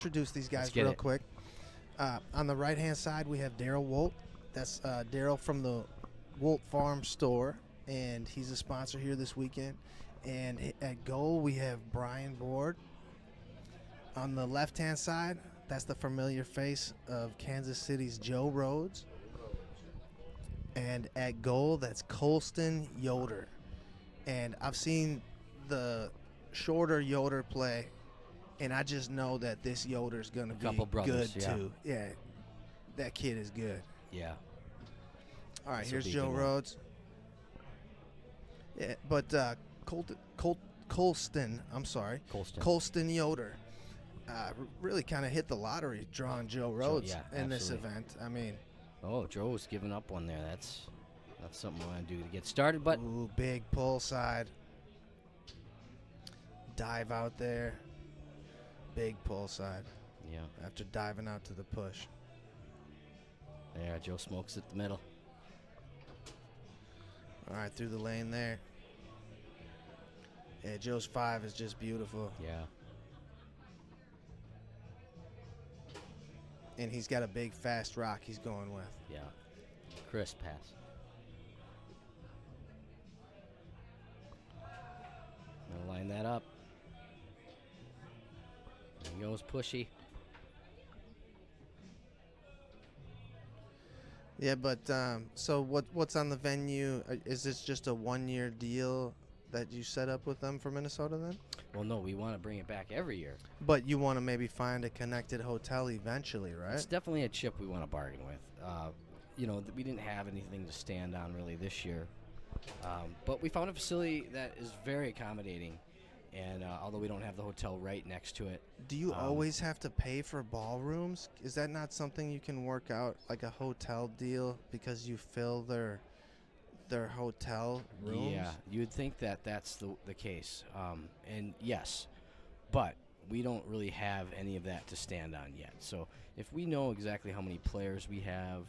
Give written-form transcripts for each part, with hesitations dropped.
Introduce these guys real quick. On the right-hand side, we have Daryl Woldt. That's Daryl from the Woldt Farm store, and he's a sponsor here this weekend. And at goal, we have Bryan board. On the left-hand side, that's the familiar face of Kansas City's Joe Rhodes. And at goal, that's Colston Yoder. And I've seen the shorter Yoder play, and I just know that this Yoder's going to be good, too. Yeah, that kid is good. Yeah. All right, here's Joe Rhodes. Yeah, but Colston Yoder really kind of hit the lottery drawing Joe Rhodes in this event. I mean. Oh, Joe's giving up one there. That's something I want to do to get started. But ooh, big pull side. Dive out there. Big pull side. Yeah. After diving out to the push. There, Joe smokes at the middle. All right, through the lane there. Yeah, Joe's 5 is just beautiful. Yeah. And he's got a big, fast rock he's going with. Yeah. Crisp pass. Gonna line that up. There he goes, pushy. Yeah, but so what's on the venue? Is this just a one-year deal that you set up with them for Minnesota then? Well, no, we want to bring it back every year. But you want to maybe find a connected hotel eventually, right? It's definitely a chip we want to bargain with. We didn't have anything to stand on really this year. But we found a facility that is very accommodating. And although we don't have the hotel right next to it. Do you always have to pay for ballrooms? Is that not something you can work out, like a hotel deal, because you fill their hotel rooms? Yeah, you would think that that's the case. And yes, but we don't really have any of that to stand on yet. So if we know exactly how many players we have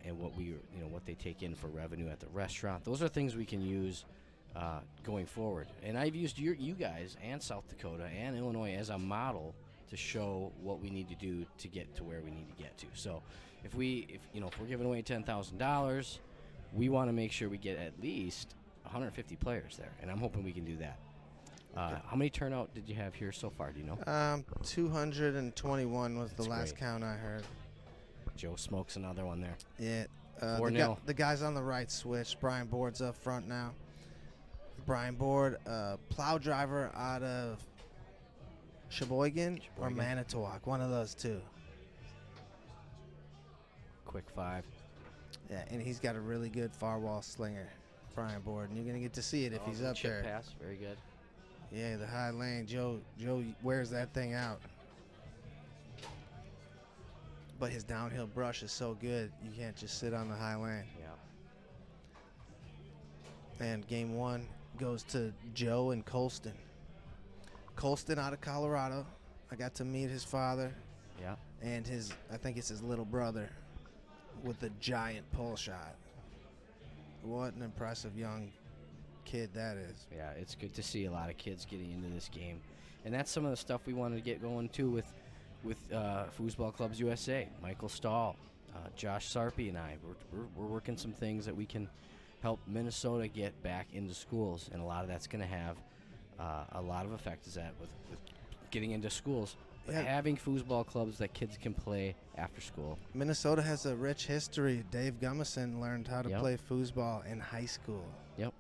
and what they take in for revenue at the restaurant, those are things we can use going forward. And I've used you guys and South Dakota and Illinois as a model to show what we need to do to get to where we need to get to. So if we're giving away $10,000, we want to make sure we get at least 150 players there, and I'm hoping we can do that. How many turnout did you have here so far? Do you know? 221 was the last count I heard. Joe smokes another one there. Yeah. 4-0. The guys on the right switch. Bryan board's up front now. Bryan board, plow driver out of Sheboygan or Manitowoc, one of those two. Quick 5. Yeah, and he's got a really good far wall slinger, Bryan board, and you're gonna get to see it if he's up there. Pass, very good. Yeah, the high lane, Joe wears that thing out. But his downhill brush is so good, you can't just sit on the high lane. Yeah. And game 1 goes to Joe and Colston. Colston out of Colorado. I got to meet his father. Yeah. And I think it's his little brother with a giant pull shot. What an impressive young kid that is. Yeah, it's good to see a lot of kids getting into this game. And that's some of the stuff we wanted to get going too with Foosball Clubs USA. Michael Stahl, Josh Sarpy and I, we're working some things that we can help Minnesota get back into schools, and a lot of that's going to have a lot of effect is that with getting into schools, having foosball clubs that kids can play after school. Minnesota has a rich history. Dave Gummison learned how to play foosball in high school. Yep.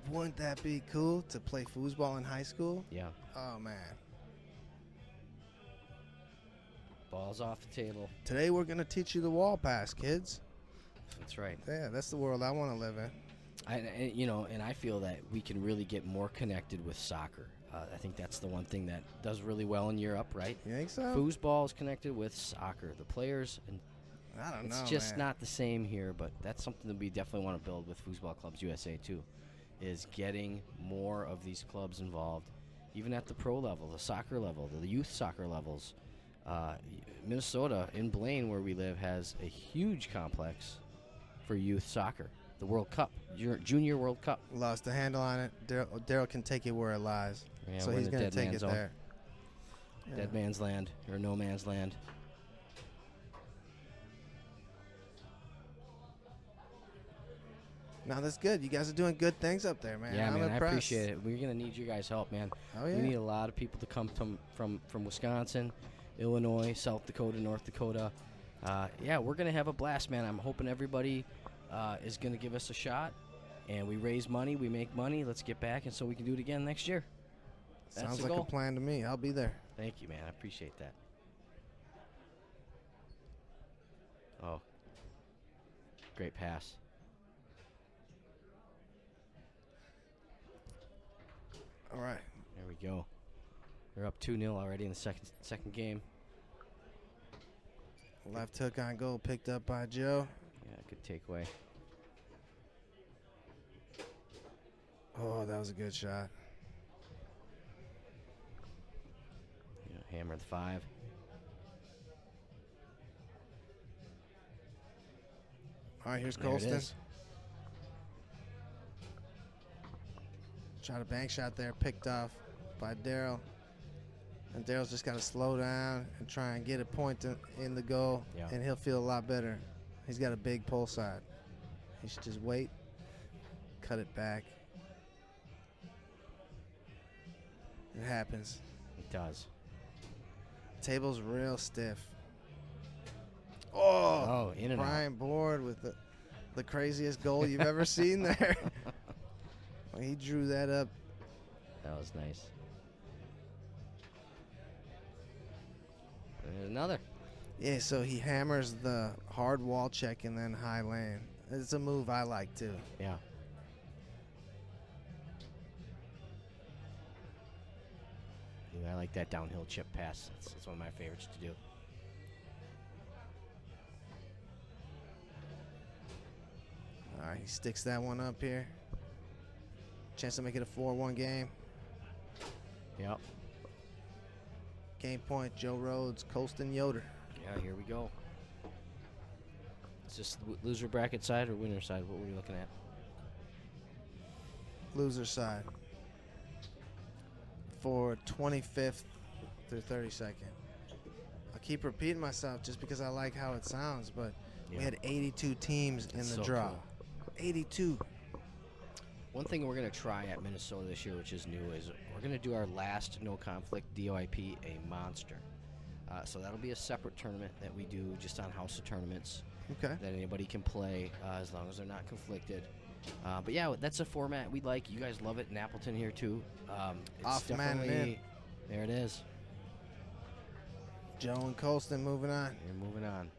Wouldn't that be cool to play foosball in high school? Yeah. Oh, man. Ball's off the table. Today we're going to teach you the wall pass, kids. That's right. Yeah, that's the world I want to live in. And I feel that we can really get more connected with soccer. I think that's the one thing that does really well in Europe, right? You think so? Foosball is connected with soccer. The players, and I don't know, it's just not the same here, but that's something that we definitely want to build with Foosball Clubs USA too, is getting more of these clubs involved, even at the pro level, the soccer level, the youth soccer levels. Minnesota, in Blaine, where we live, has a huge complex for youth soccer. The World Cup, Junior World Cup. Lost the handle on it. Daryl can take it where it lies. Yeah, so he's going to take it there. Dead man's land or no man's land. No, that's good. You guys are doing good things up there, man. Yeah, I'm man, impressed. I appreciate it. We're gonna need you guys' help, man. Oh yeah. We need a lot of people to come from Wisconsin, Illinois, South Dakota, North Dakota. Yeah, we're gonna have a blast, man. I'm hoping everybody is gonna give us a shot, and we raise money, we make money. Let's get back, and so we can do it again next year. That's Sounds the like goal. a plan to me. I'll be there. Thank you, man. I appreciate that. Oh, great pass. All right. There we go. They're up 2-0 already in the second game. Left hook on goal picked up by Joe. Yeah, good takeaway. Oh, that was a good shot. Yeah, hammer the 5. All right, here's There it Colston. is. Tried a bank shot there, picked off by Daryl. And Daryl's just got to slow down and try and get a point in the goal, Yeah. and he'll feel a lot better. He's got a big pull side. He should just wait, cut it back. It happens. It does. Table's real stiff. Oh, in and out. Bryan board with the craziest goal you've ever seen there. He drew that up. That was nice. There's another. Yeah, so he hammers the hard wall check and then high land. It's a move I like too. Yeah. Yeah, I like that downhill chip pass. That's one of my favorites to do. All right, he sticks that one up here. Chance to make it a 4-1 game. Yep. Game point, Joe Rhodes, Colston Yoder. Yeah, here we go. Is this loser bracket side or winner side? What were we looking at? Loser side. For 25th through 32nd. I keep repeating myself just because I like how it sounds, but we had 82 teams in the so draw. cool. 82. One thing we're going to try at Minnesota this year, which is new, is we're going to do our last no conflict DYP a monster. So that'll be a separate tournament that we do just on House of Tournaments. Okay. That anybody can play as long as they're not conflicted. But yeah, that's a format we like. You guys love it in Appleton here too. It's Off man definitely there. It is. Joe and Colston moving on. You're moving on.